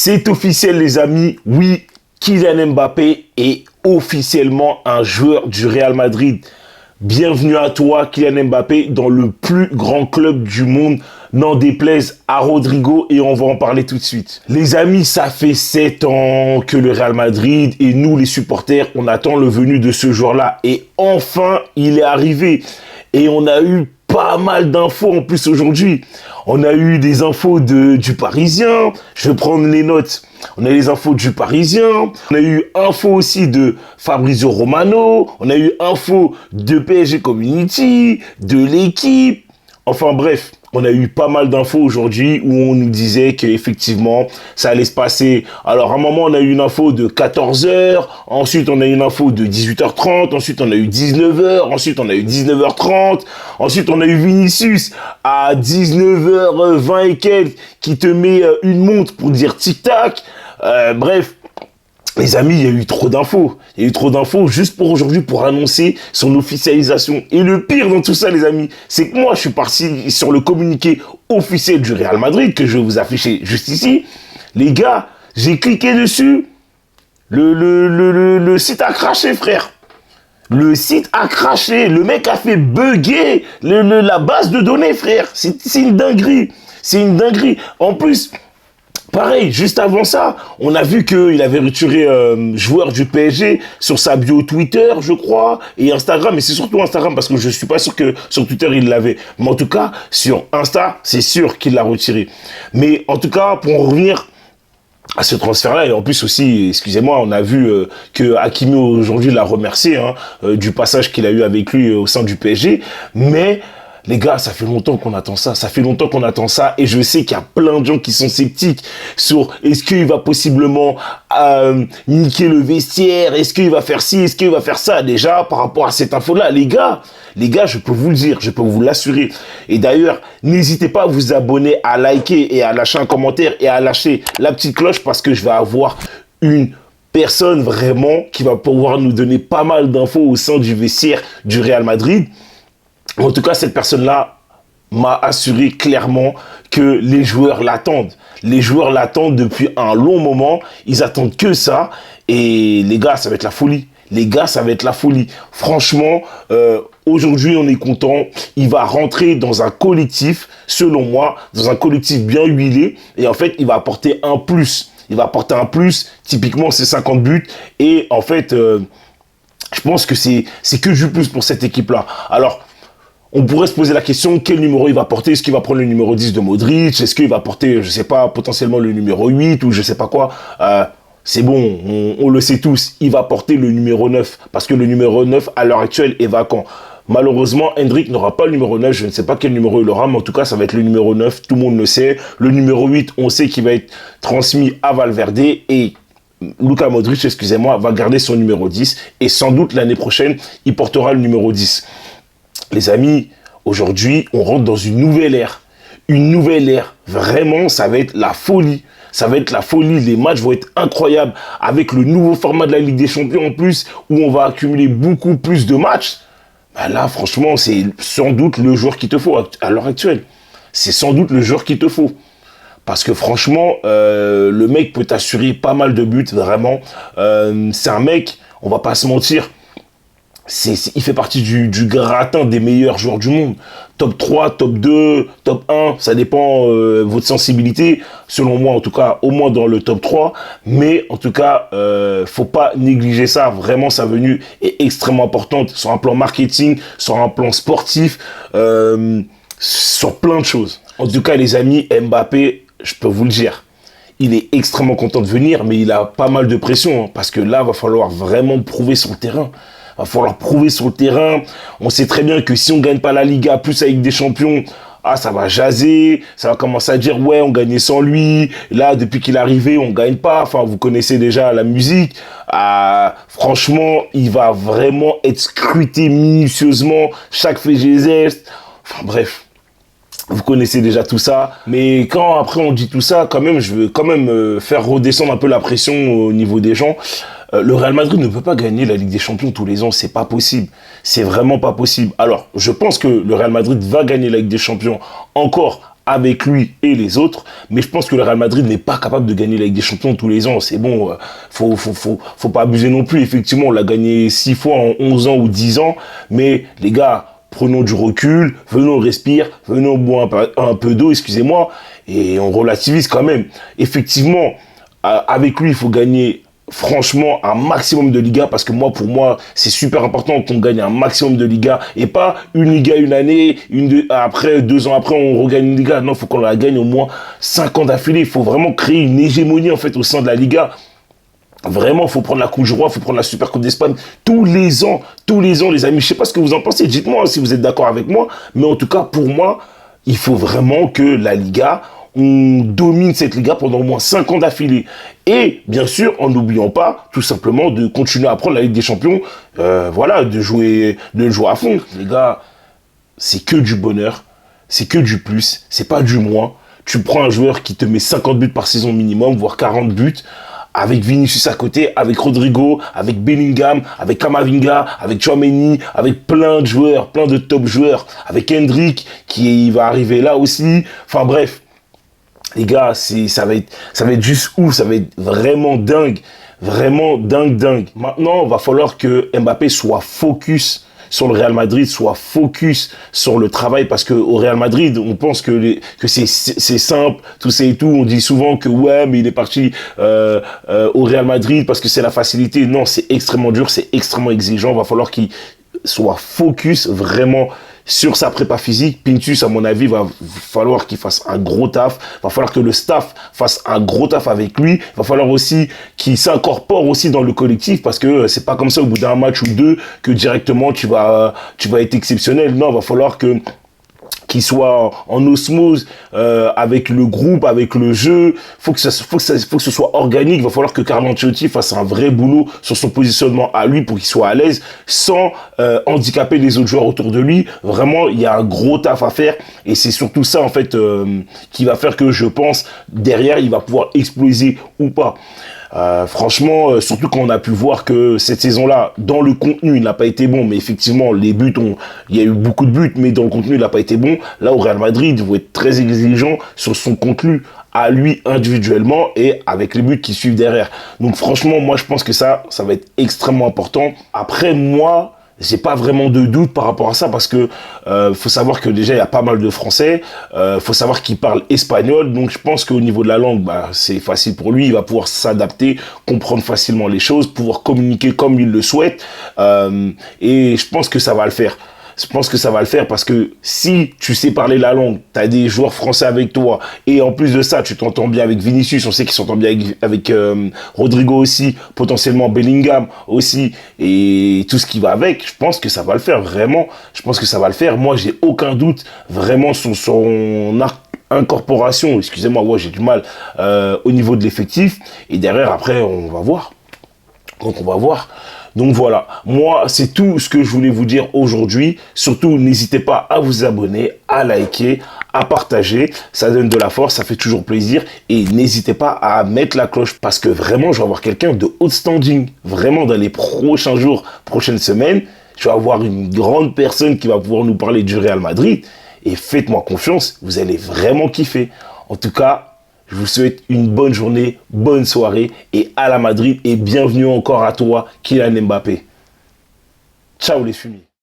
C'est officiel les amis, oui, Kylian Mbappé est officiellement un joueur du Real Madrid. Bienvenue à toi Kylian Mbappé dans le plus grand club du monde, n'en déplaise à Rodrigo, et on va en parler tout de suite. Les amis, ça fait 7 ans que le Real Madrid et nous les supporters, on attend le venu de ce joueur-là, et enfin il est arrivé et on a eu pas mal d'infos en plus aujourd'hui. On a eu des infos du Parisien, je vais prendre les notes. On a eu les infos du Parisien, on a eu info aussi de Fabrizio Romano, on a eu info de PSG Community, de l'équipe. Enfin bref, on a eu pas mal d'infos aujourd'hui où on nous disait qu'effectivement, ça allait se passer. Alors à un moment, on a eu une info de 14h, ensuite on a eu une info de 18h30, ensuite on a eu 19h, ensuite on a eu 19h30, ensuite on a eu Vinicius à 19h20 et quelques qui te met une montre pour dire tic-tac. Bref. Les amis, il y a eu trop d'infos. Il y a eu trop d'infos juste pour aujourd'hui pour annoncer son officialisation. Et le pire dans tout ça, les amis, c'est que moi, je suis parti sur le communiqué officiel du Real Madrid que je vais vous afficher juste ici. Les gars, j'ai cliqué dessus. Le site a craché, frère. Le site a craché. Le mec a fait bugger la base de données, frère. C'est une dinguerie. C'est une dinguerie. En plus... pareil, juste avant ça, on a vu qu'il avait retiré joueur du PSG sur sa bio Twitter, je crois, et Instagram, mais c'est surtout Instagram, parce que je suis pas sûr que sur Twitter, il l'avait. Mais en tout cas, sur Insta, c'est sûr qu'il l'a retiré. Mais en tout cas, pour en revenir à ce transfert-là, et en plus aussi, excusez-moi, on a vu que Hakimi aujourd'hui l'a remercié du passage qu'il a eu avec lui au sein du PSG, mais... les gars, ça fait longtemps qu'on attend ça. Ça fait longtemps qu'on attend ça. Et je sais qu'il y a plein de gens qui sont sceptiques sur est-ce qu'il va possiblement niquer le vestiaire, est-ce qu'il va faire ci, est-ce qu'il va faire ça. Déjà, par rapport à cette info-là, les gars, je peux vous le dire, je peux vous l'assurer. Et d'ailleurs, n'hésitez pas à vous abonner, à liker et à lâcher un commentaire et à lâcher la petite cloche parce que je vais avoir une personne vraiment qui va pouvoir nous donner pas mal d'infos au sein du vestiaire du Real Madrid. En tout cas, cette personne-là m'a assuré clairement que les joueurs l'attendent. Les joueurs l'attendent depuis un long moment. Ils attendent que ça. Et les gars, ça va être la folie. Les gars, ça va être la folie. Franchement, aujourd'hui, on est content. Il va rentrer dans un collectif, selon moi, dans un collectif bien huilé. Et en fait, il va apporter un plus. Il va apporter un plus. Typiquement, c'est 50 buts. Et en fait, je pense que c'est que du plus pour cette équipe-là. Alors, on pourrait se poser la question, quel numéro il va porter? Est-ce qu'il va prendre le numéro 10 de Modric? Est-ce qu'il va porter, je sais pas, potentiellement le numéro 8 ou je sais pas quoi? C'est bon, on le sait tous, il va porter le numéro 9 parce que le numéro 9 à l'heure actuelle est vacant. Malheureusement, Hendrik n'aura pas le numéro 9, je ne sais pas quel numéro il aura, mais en tout cas, ça va être le numéro 9, tout le monde le sait. Le numéro 8, on sait qu'il va être transmis à Valverde et Luka Modric, excusez-moi, va garder son numéro 10 et sans doute l'année prochaine, il portera le numéro 10. Les amis, aujourd'hui, on rentre dans une nouvelle ère. Une nouvelle ère. Vraiment, ça va être la folie. Ça va être la folie. Les matchs vont être incroyables. Avec le nouveau format de la Ligue des Champions en plus, où on va accumuler beaucoup plus de matchs. Ben là, franchement, c'est sans doute le joueur qu'il te faut à l'heure actuelle. C'est sans doute le joueur qu'il te faut. Parce que franchement, le mec peut t'assurer pas mal de buts, vraiment. C'est un mec, on va pas se mentir, il fait partie du gratin des meilleurs joueurs du monde. Top 3, top 2, top 1, ça dépend votre sensibilité. Selon moi, en tout cas, au moins dans le top 3. Mais en tout cas, faut pas négliger ça. Vraiment, sa venue est extrêmement importante sur un plan marketing, sur un plan sportif, sur plein de choses. En tout cas, les amis, Mbappé, je peux vous le dire, il est extrêmement content de venir, mais il a pas mal de pression. Parce que là, va falloir vraiment prouver sur le terrain. Va falloir prouver sur le terrain. On sait très bien que si on gagne pas la Liga, plus avec des champions, ça va jaser. Ça va commencer à dire, ouais, on gagnait sans lui. Là, depuis qu'il est arrivé, on gagne pas. Enfin, vous connaissez déjà la musique. Franchement, il va vraiment être scruté minutieusement. Chaque fait geste. Enfin, bref. Vous connaissez déjà tout ça, mais quand après on dit tout ça, quand même, je veux quand même faire redescendre un peu la pression au niveau des gens. Le Real Madrid ne peut pas gagner la Ligue des Champions tous les ans, c'est pas possible. C'est vraiment pas possible. Alors, je pense que le Real Madrid va gagner la Ligue des Champions encore avec lui et les autres, mais je pense que le Real Madrid n'est pas capable de gagner la Ligue des Champions tous les ans. C'est bon, faut pas abuser non plus. Effectivement, on l'a gagné 6 fois en 11 ans ou 10 ans, mais les gars, prenons du recul, venons respirer, venons boire un peu d'eau, excusez-moi, et on relativise quand même. Effectivement, avec lui, il faut gagner franchement un maximum de Liga, parce que pour moi, c'est super important qu'on gagne un maximum de Liga, et pas une Liga une année, après, 2 ans après, on regagne une Liga. Non, il faut qu'on la gagne au moins 5 ans d'affilée. Il faut vraiment créer une hégémonie, en fait, au sein de la Liga. Vraiment, faut prendre la Coupe du Roi, faut prendre la Super Coupe d'Espagne tous les ans, les amis. Je sais pas ce que vous en pensez. Dites-moi si vous êtes d'accord avec moi. Mais en tout cas, pour moi, il faut vraiment que la Liga, on domine cette Liga pendant au moins 5 ans d'affilée. Et bien sûr, en n'oubliant pas, tout simplement, de continuer à prendre la Ligue des Champions. Voilà, de jouer à fond. Les gars, c'est que du bonheur, c'est que du plus, c'est pas du moins. Tu prends un joueur qui te met 50 buts par saison minimum, voire 40 buts. Avec Vinicius à côté, avec Rodrigo, avec Bellingham, avec Camavinga, avec Tchouaméni, avec plein de joueurs, plein de top joueurs, avec Hendrick qui va arriver là aussi. Enfin bref, les gars, ça va être juste ouf, ça va être vraiment dingue, dingue. Maintenant, il va falloir que Mbappé soit focus sur le Real Madrid, soit focus sur le travail, parce que au Real Madrid, on pense que c'est simple, tout ça et tout. On dit souvent que ouais, mais il est parti au Real Madrid parce que c'est la facilité. Non, c'est extrêmement dur, c'est extrêmement exigeant. Il va falloir qu'il soit focus vraiment sur sa prépa physique. Pintus, à mon avis, va falloir qu'il fasse un gros taf. Va falloir que le staff fasse un gros taf avec lui. Va falloir aussi qu'il s'incorpore aussi dans le collectif, parce que c'est pas comme ça au bout d'un match ou deux que directement tu vas être exceptionnel. Non, va falloir qu'il soit en osmose avec le groupe, avec le jeu. Faut que ce soit organique. Il va falloir que Carlo Ancelotti fasse un vrai boulot sur son positionnement à lui pour qu'il soit à l'aise, sans handicaper les autres joueurs autour de lui. Vraiment, il y a un gros taf à faire, et c'est surtout ça en fait qui va faire que je pense derrière il va pouvoir exploser ou pas. Franchement, surtout quand on a pu voir que cette saison-là, dans le contenu, il n'a pas été bon, mais effectivement, les buts, il y a eu beaucoup de buts, mais dans le contenu, il n'a pas été bon. Là, au Real Madrid, il faut être très exigeant sur son contenu à lui individuellement et avec les buts qui suivent derrière. Donc franchement, moi, je pense que ça va être extrêmement important. Après, moi, j'ai pas vraiment de doute par rapport à ça, parce que faut savoir que déjà il y a pas mal de Français, faut savoir qu'ils parlent espagnol, donc je pense qu'au niveau de la langue, c'est facile pour lui, il va pouvoir s'adapter, comprendre facilement les choses, pouvoir communiquer comme il le souhaite, et je pense que ça va le faire. Je pense que ça va le faire, parce que si tu sais parler la langue, tu as des joueurs français avec toi, et en plus de ça, tu t'entends bien avec Vinicius, on sait qu'il s'entend bien avec Rodrigo aussi, potentiellement Bellingham aussi, et tout ce qui va avec, je pense que ça va le faire, vraiment. Je pense que ça va le faire. Moi, j'ai aucun doute vraiment sur son incorporation, excusez-moi, j'ai du mal au niveau de l'effectif, et derrière, après, on va voir. Donc, on va voir. Donc voilà, moi, c'est tout ce que je voulais vous dire aujourd'hui. Surtout, n'hésitez pas à vous abonner, à liker, à partager. Ça donne de la force, ça fait toujours plaisir. Et n'hésitez pas à mettre la cloche, parce que vraiment, je vais avoir quelqu'un de haut standing. Vraiment, dans les prochains jours, prochaines semaines, je vais avoir une grande personne qui va pouvoir nous parler du Real Madrid. Et faites-moi confiance, vous allez vraiment kiffer. En tout cas, je vous souhaite une bonne journée, bonne soirée, et à la Madrid, et bienvenue encore à toi, Kylian Mbappé. Ciao les fumis.